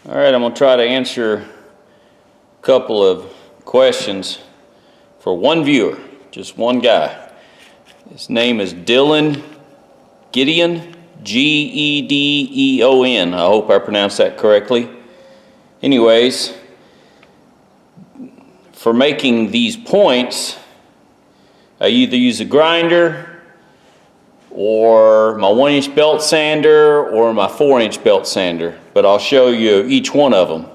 All right, I'm going to try to answer a couple of questions for one viewer, just one guy. His name is Dillon Gedeon, Gedeon. I hope I pronounced that correctly. Anyways, for making these points, I either use a grinder or my 1-inch belt sander or my 4-inch belt sander, but I'll show you each one of them.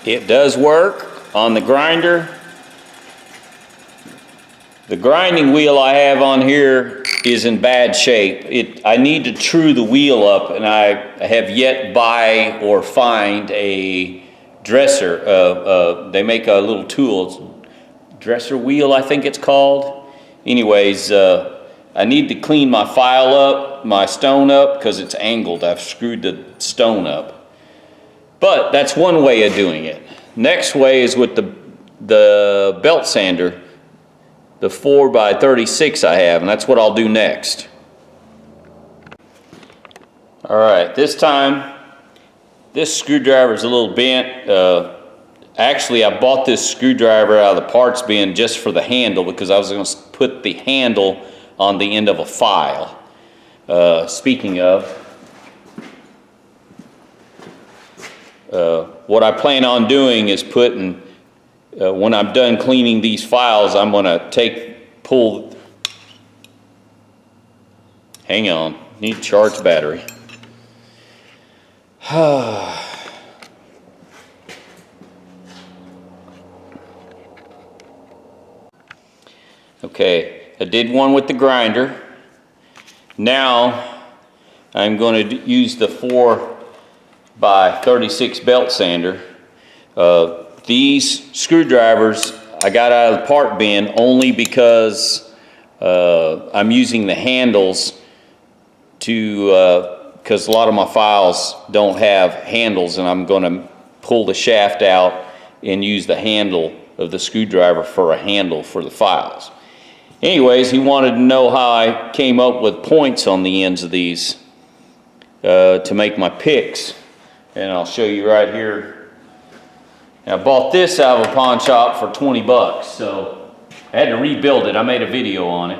It does work on the grinder. The grinding wheel I have on here is in bad shape. I need to true the wheel up, and I have yet buy or find a dresser. They make a little tool, dresser wheel I think it's called. Anyways, I need to clean my file up, my stone up, because it's angled. I've screwed the stone up. But that's one way of doing it. Next way is with the belt sander, the 4x36 I have, and that's what I'll do next. All right, this time, this screwdriver is a little bent. Actually, I bought this screwdriver out of the parts bin just for the handle because I was going to put the handle on the end of a file. Speaking of, what I plan on doing is putting, when I'm done cleaning these files, I'm going to pull, hang on, need to charge battery. Okay, I did one with the grinder. Now I'm going to use the 4x36 belt sander. These screwdrivers I got out of the part bin only because I'm using the handles because a lot of my files don't have handles, and I'm going to pull the shaft out and use the handle of the screwdriver for a handle for the files. Anyways, he wanted to know how I came up with points on the ends of these to make my picks, and I'll show you right here. I bought this out of a pawn shop for 20 bucks, so I had to rebuild it. I made a video on it.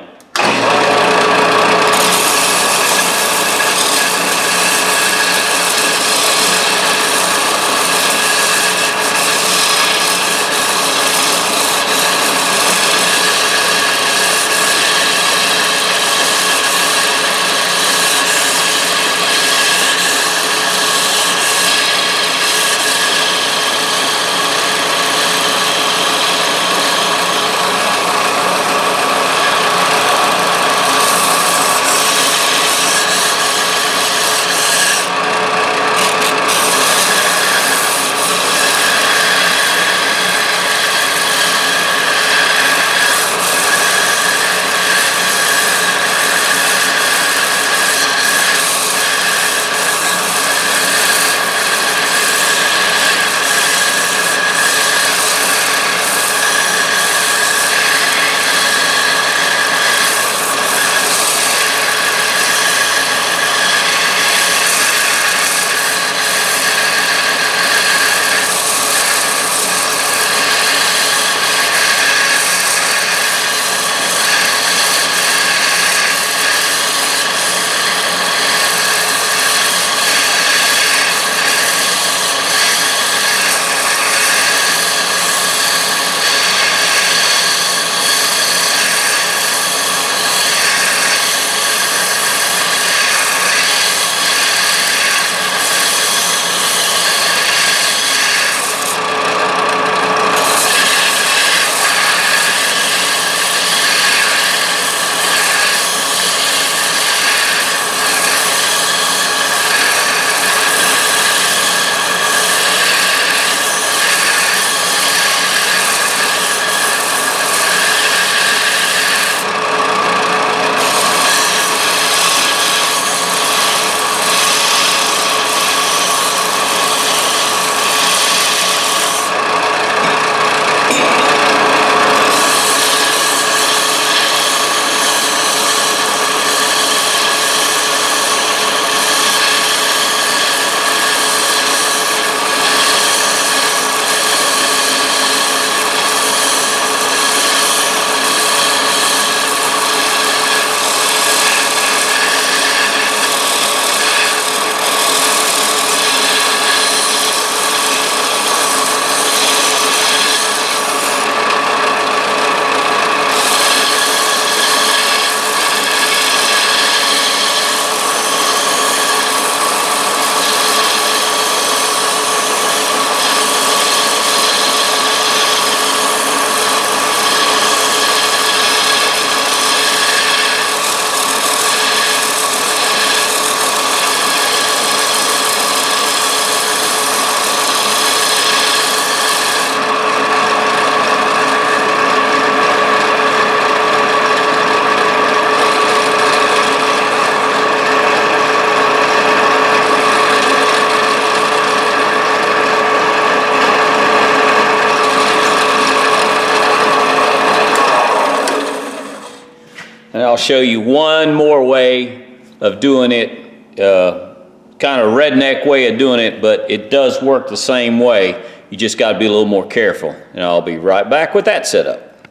And I'll show you one more way of doing it, kind of redneck way of doing it, but it does work the same way. You just got to be a little more careful. And I'll be right back with that setup.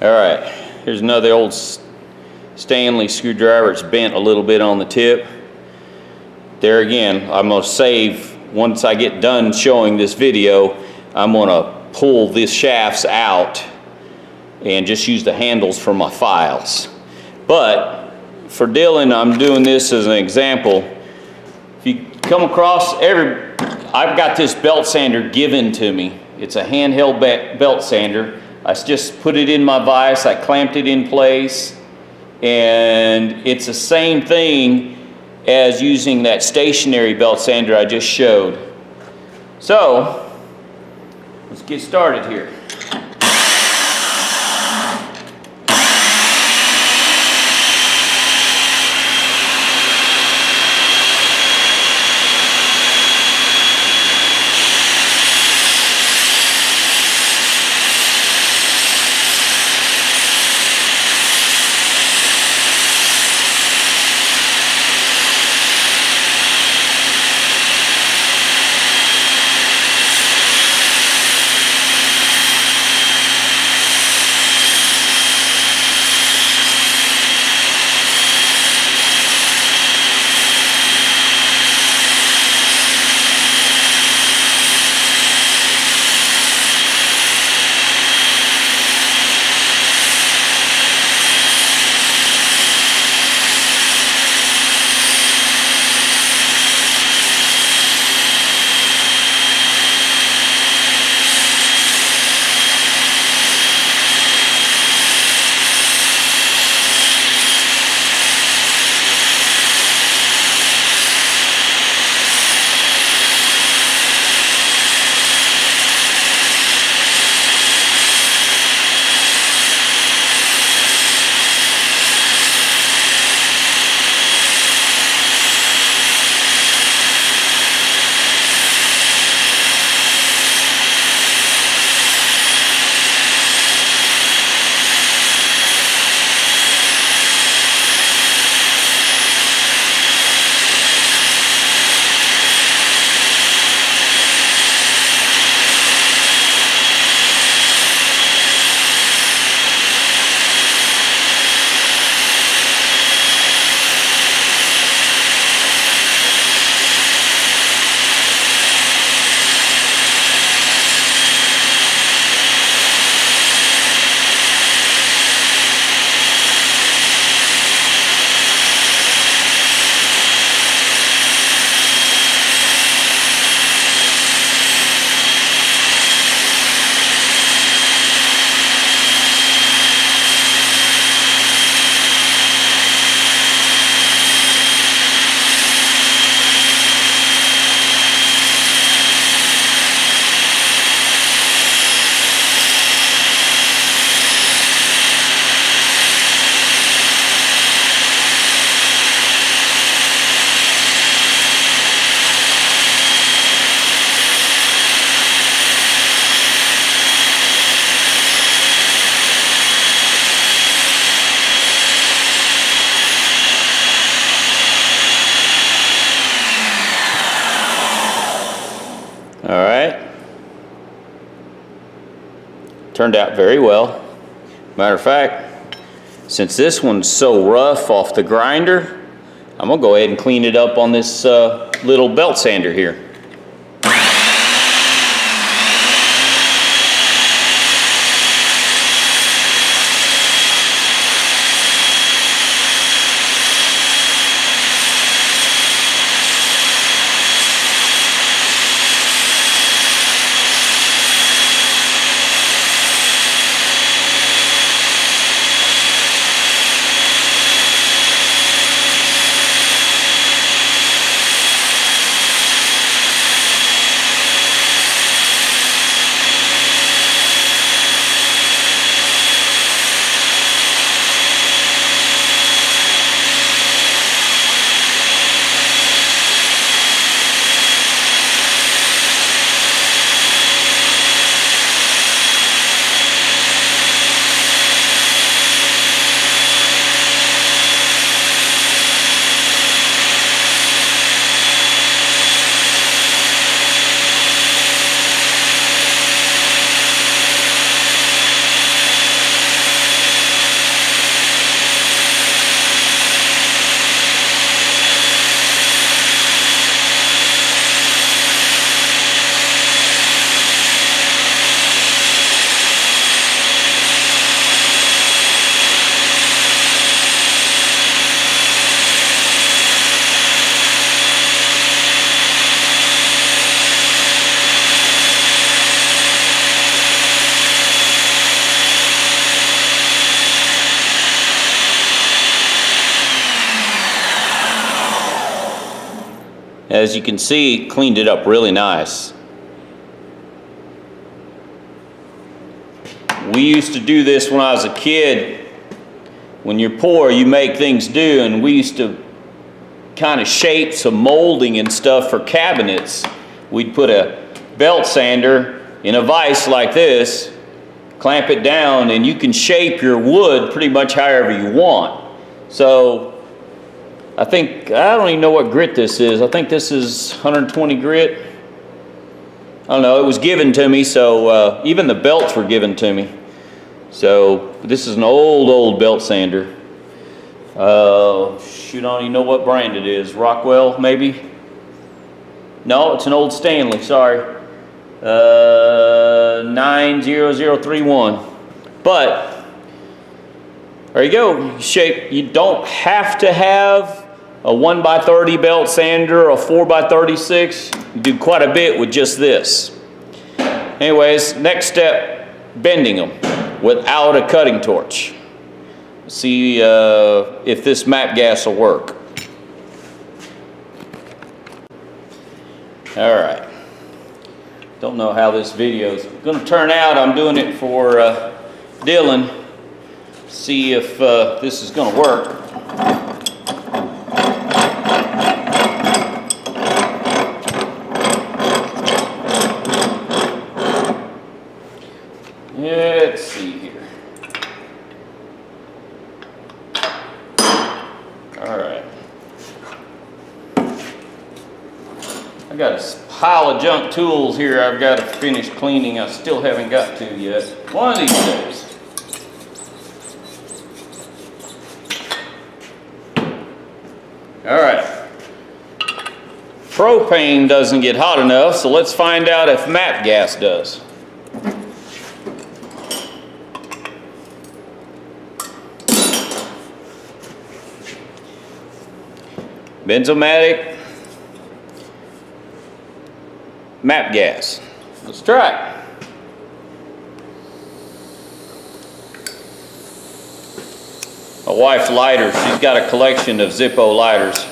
All right, here's another old Stanley screwdriver. It's bent a little bit on the tip. There again, I'm going to save, once I get done showing this video, I'm going to pull these shafts out and just use the handles for my files. But for Dillon, I'm doing this as an example. If you come across I've got this belt sander given to me. It's a handheld belt sander. I just put it in my vise, I clamped it in place, and it's the same thing as using that stationary belt sander I just showed. So, let's get started here. All right. Turned out very well. Matter of fact, since this one's so rough off the grinder, I'm gonna go ahead and clean it up on this little belt sander here. As you can see, it cleaned it up really nice. We used to do this when I was a kid. When you're poor, you make things do, and we used to kind of shape some molding and stuff for cabinets. We'd put a belt sander in a vise like this, clamp it down, and you can shape your wood pretty much however you want. So I don't even know what grit this is. I think this is 120 grit. I don't know, it was given to me, so even the belts were given to me. So this is an old belt sander. Shoot, I don't even know what brand it is. Rockwell, maybe? No, it's an old Stanley, sorry. 90031. But there you go. You don't have to have a 1x30 belt sander or a 4x36. You do quite a bit with just this. Anyways, next step, bending them without a cutting torch. See if this MAPP gas will work. All right. Don't know how this video is going to turn out. I'm doing it for Dillon. See if this is going to work. Let's see here. All right. I got a pile of junk tools here I've got to finish cleaning. I still haven't got to yet. One of these days. All right. Propane doesn't get hot enough, so let's find out if MAPP gas does. Benzomatic, MAPP gas. Let's try it. My wife's lighter, she's got a collection of Zippo lighters.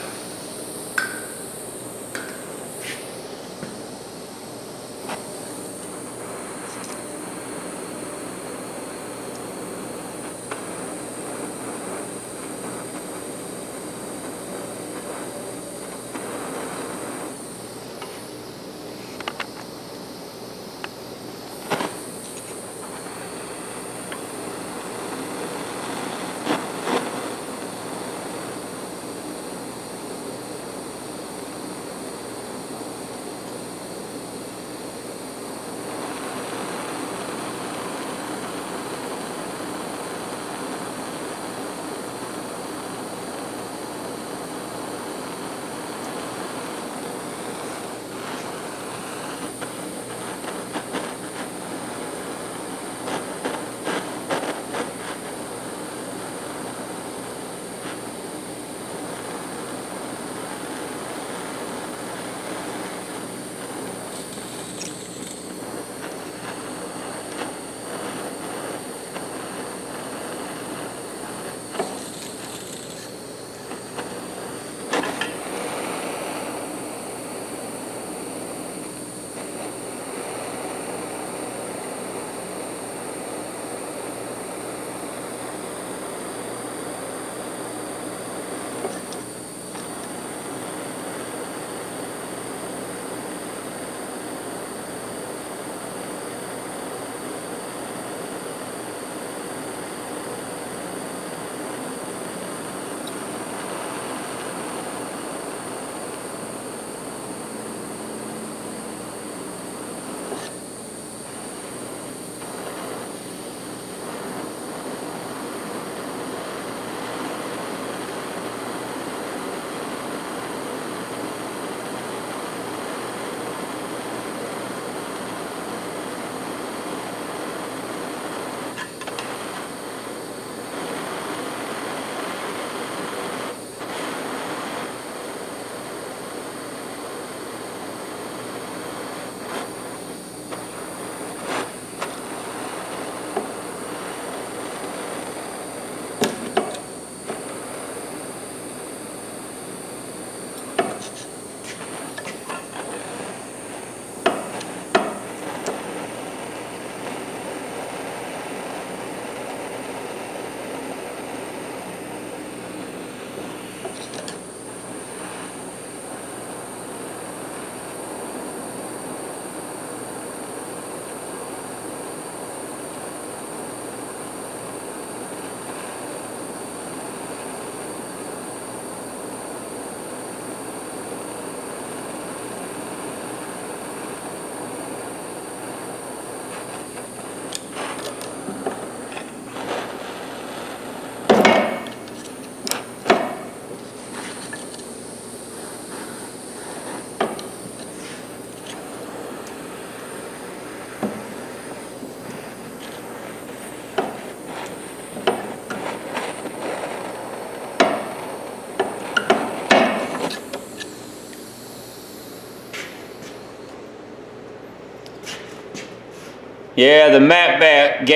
Yeah, the MAPP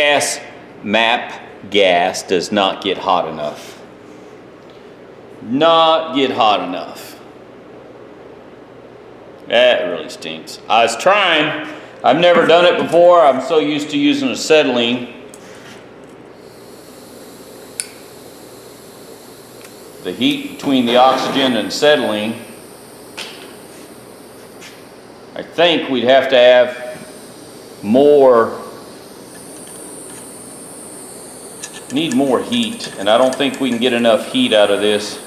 gas does not get hot enough. Not get hot enough. That really stinks. I was trying. I've never done it before. I'm so used to using acetylene. The heat between the oxygen and acetylene. I think we'd have to have need more heat, and I don't think we can get enough heat out of this.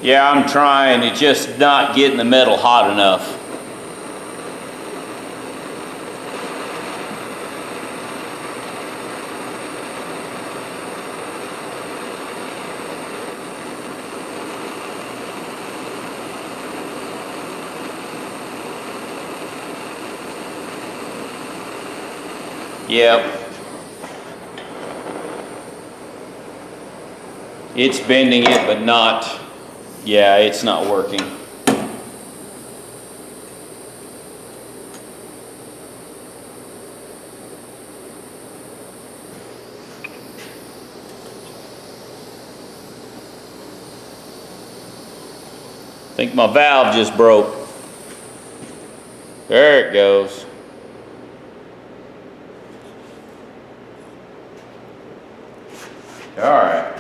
Yeah, I'm trying. It's just not getting the metal hot enough. Yep. It's bending it, but not. Yeah, it's not working. I think my valve just broke. There it goes. All right.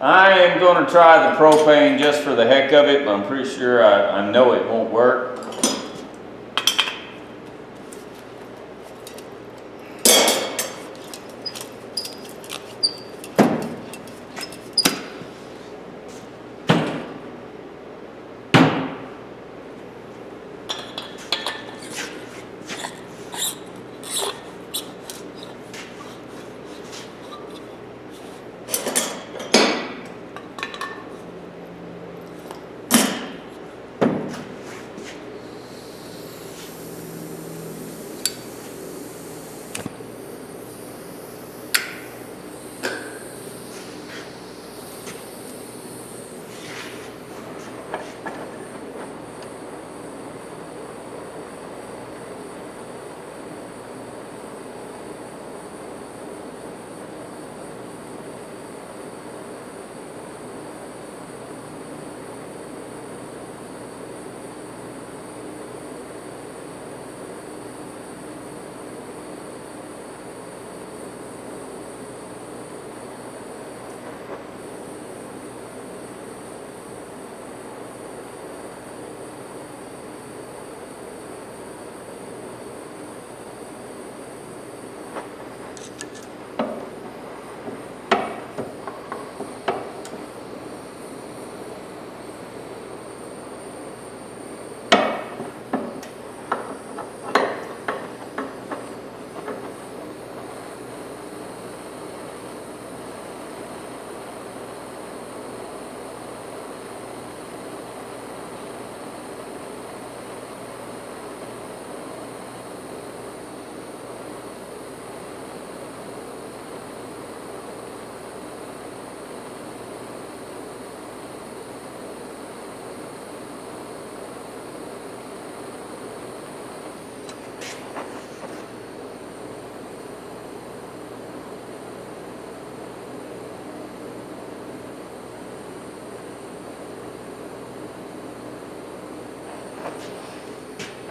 I am going to try the propane just for the heck of it, but I'm pretty sure I know it won't work.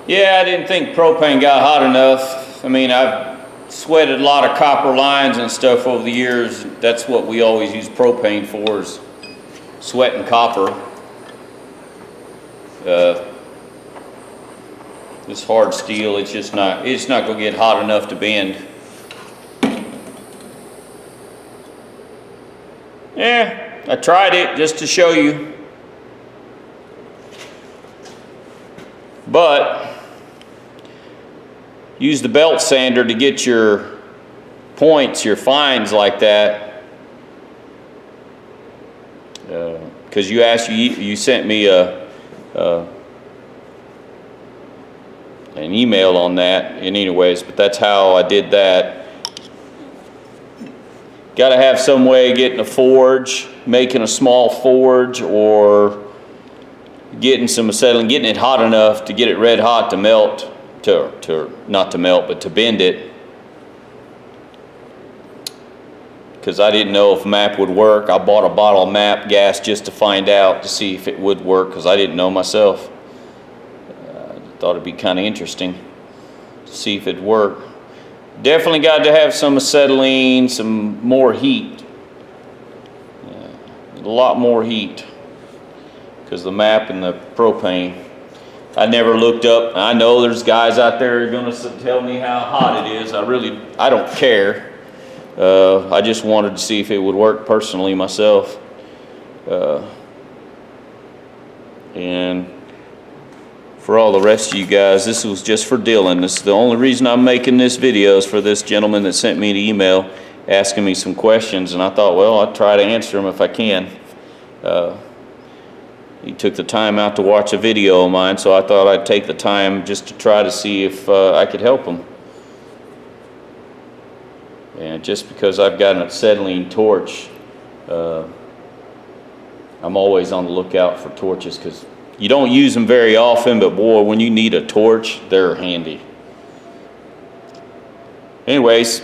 Yeah, I didn't think propane got hot enough. I mean, I've sweated a lot of copper lines and stuff over the years. That's what we always use propane for, is sweating copper. This hard steel, it's not gonna get hot enough to bend. Yeah, I tried it just to show you. But use the belt sander to get your points, your fines like that. Because you sent me an email on that, and anyways, but that's how I did that. Got to have some way of getting a forge, making a small forge, or getting some acetylene, getting it hot enough to get it red hot to melt, not to melt, but to bend it. Because I didn't know if MAPP would work. I bought a bottle of MAPP gas just to find out, to see if it would work, because I didn't know myself. I thought it'd be kind of interesting to see if it'd work. Definitely got to have some acetylene, some more heat. A lot more heat, because the MAPP and the propane. I never looked up. I know there's guys out there who are going to tell me how hot it is. I don't care. I just wanted to see if it would work personally myself. And for all the rest of you guys, this was just for Dillon. This is the only reason I'm making this video, is for this gentleman that sent me an email asking me some questions, and I thought, well, I'll try to answer them if I can. He took the time out to watch a video of mine, so I thought I'd take the time just to try to see if I could help him. And just because I've got an acetylene torch, I'm always on the lookout for torches, because you don't use them very often, but boy, when you need a torch, they're handy. Anyways,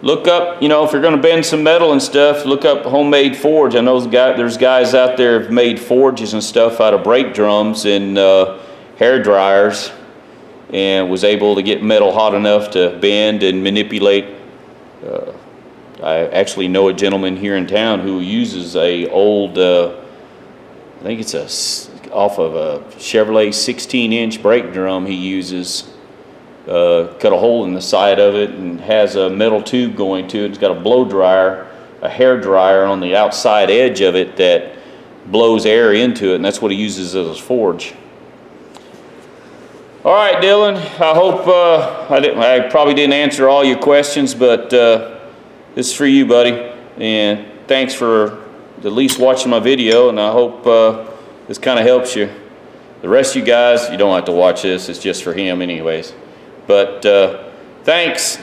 look up, you know, if you're going to bend some metal and stuff, look up homemade forge. I know there's guys out there who've made forges and stuff out of brake drums and hair dryers, and was able to get metal hot enough to bend and manipulate. I actually know a gentleman here in town who uses a old, I think it's off of a Chevrolet 16-inch brake drum he uses. Cut a hole in the side of it and has a metal tube going to it. It's got a blow dryer, a hair dryer on the outside edge of it that blows air into it, and that's what he uses as a forge. All right, Dillon, I hope I probably didn't answer all your questions, but this is for you, buddy. And thanks for at least watching my video, and I hope this kind of helps you. The rest of you guys, you don't have to watch this. It's just for him anyways. But thanks.